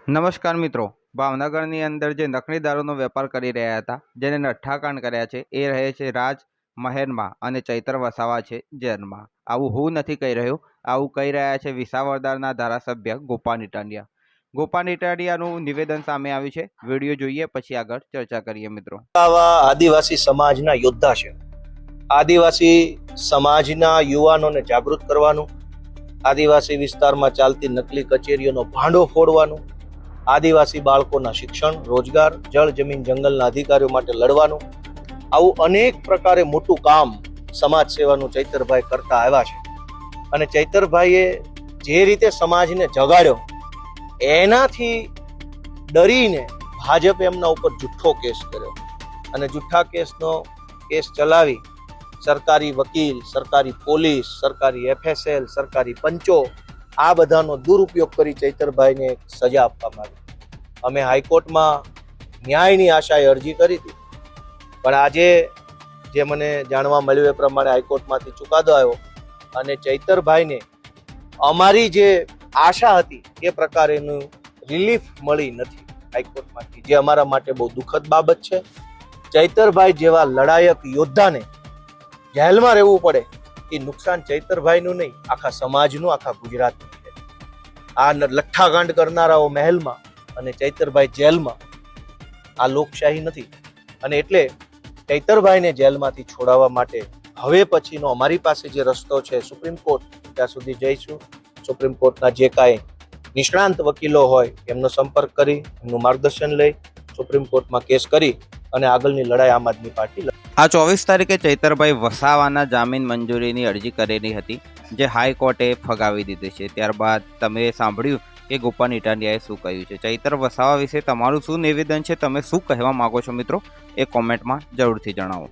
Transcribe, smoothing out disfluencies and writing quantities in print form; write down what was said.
નમસ્કાર મિત્રો, ભાવનગરની અંદર જે નકલી દારૂનો વેપાર કરી રહ્યા હતા, જેને નઠ્ઠાકાંડ કર્યા છે, એ રહે છે રાજ મહેરમાં અને ચૈતર વસાવા છે જેલમાં. આવું હું નથી કહી રહ્યો, આવું કહી રહ્યા છે વિસાવદરના ધારાસભ્ય ગોપાલ ઇટાલિયા. ગોપાલ ઇટાલિયાનું નિવેદન સામે આવ્યું છે. વિડીયો જોઈએ પછી આગળ ચર્ચા કરીએ મિત્રો. આદિવાસી સમાજના યોદ્ધા છે. આદિવાસી સમાજના યુવાનોને જાગૃત કરવાનું, આદિવાસી વિસ્તારમાં ચાલતી નકલી કચેરીઓનો ભાંડો ફોડવાનું, આદિવાસી બાળકોના શિક્ષણ, રોજગાર, જળ, જમીન, જંગલના અધિકારીઓ માટે લડવાનું, આવું અનેક પ્રકારે મોટું કામ સમાજ સેવાનું ચૈતરભાઈ કરતા આવ્યા છે. અને ચૈતરભાઈએ જે રીતે સમાજને જગાડ્યો, એનાથી ડરીને ભાજપે એમના ઉપર જુઠ્ઠો કેસ કર્યો અને જુઠ્ઠા કેસ ચલાવી સરકારી વકીલ, સરકારી પોલીસ, સરકારી FSL, સરકારી પંચો, આ બધાનો દુરુપયોગ કરી ચૈતરભાઈને સજા આપવામાં આવી. અમે હાઈકોર્ટમાં ન્યાયની આશાએ અરજી કરી હતી, પણ આજે જે મને જાણવા મળ્યું એ પ્રમાણે હાઈકોર્ટમાંથી ચુકાદો આવ્યો અને ચૈતરભાઈને અમારી જે આશા હતી એ પ્રકારેનું રિલીફ મળી નથી હાઈકોર્ટમાંથી, જે અમારા માટે બહુ દુઃખદ બાબત છે. ચૈતરભાઈ જેવા લડાયક યોદ્ધાને જેલમાં રહેવું પડે એ નુકસાન ચૈતરભાઈનું નહીં, આખા સમાજનું, આખા ગુજરાતનું છે. આ લઠ્ઠાકાંડ કરનારાઓ મહેલમાં અને ચૈતરભાઈ જેલમાં, આ લોકશાહી નથી. અને એટલે ચૈતરભાઈને જેલમાંથી છોડાવવા માટે હવે પછીનો અમારી પાસે જે રસ્તો છે, સુપ્રીમ કોર્ટ, ત્યાં સુધી જઈશું. સુપ્રીમ કોર્ટના જે કાંઈ નિષ્ણાંત વકીલો હોય એમનો સંપર્ક કરી, એમનું માર્ગદર્શન લઈ સુપ્રીમ કોર્ટમાં કેસ કરી અને આગળની લડાઈ આમ આદમી પાર્ટી. આ 24 તારીખે ચૈતરભાઈ વસાવાના જામીન મંજૂરીની અરજી કરેલી હતી, જે હાઈકોર્ટે ફગાવી દીધી છે. ત્યારબાદ તમે સાંભળ્યું કે ગોપાલ ઇટાલિયાએ શું કહ્યું છે. ચૈતર વસાવા વિશે તમારું શું નિવેદન છે, તમે શું કહેવા માંગો છો મિત્રો, એ કોમેન્ટમાં જરૂરથી જણાવો.